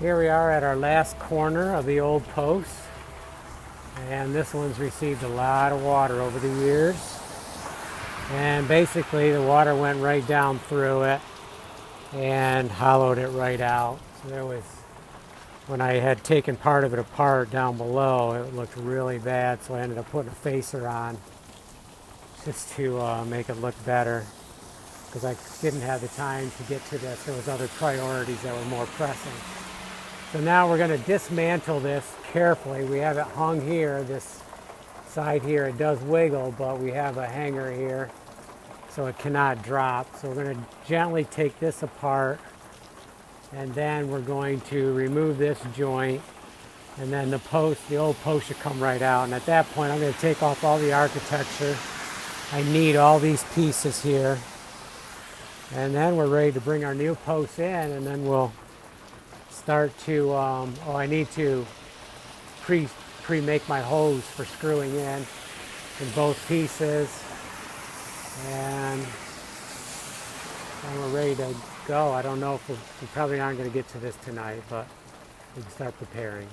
Here we are at our last corner of the old post, and this one's received a lot of water over the years, and basically the water went right down through it and hollowed it right out. So there was, when I had taken part of it apart down below, it looked really bad, so I ended up putting a facer on just to make it look better, because I didn't have the time to get to this. There was other priorities that were more pressing. So now we're going to dismantle this carefully. We have it hung here, this side here. It does wiggle, but we have a hanger here, so it cannot drop. So we're going to gently take this apart, and then we're going to remove this joint, and then the post, the old post, should come right out. And at that point, I'm going to take off all the architecture. I need all these pieces here. And then we're ready to bring our new posts in, and then we'll start to, I need to pre-make my hose for screwing in both pieces. And we're ready to go. I don't know if we probably aren't going to get to this tonight, but we can start preparing.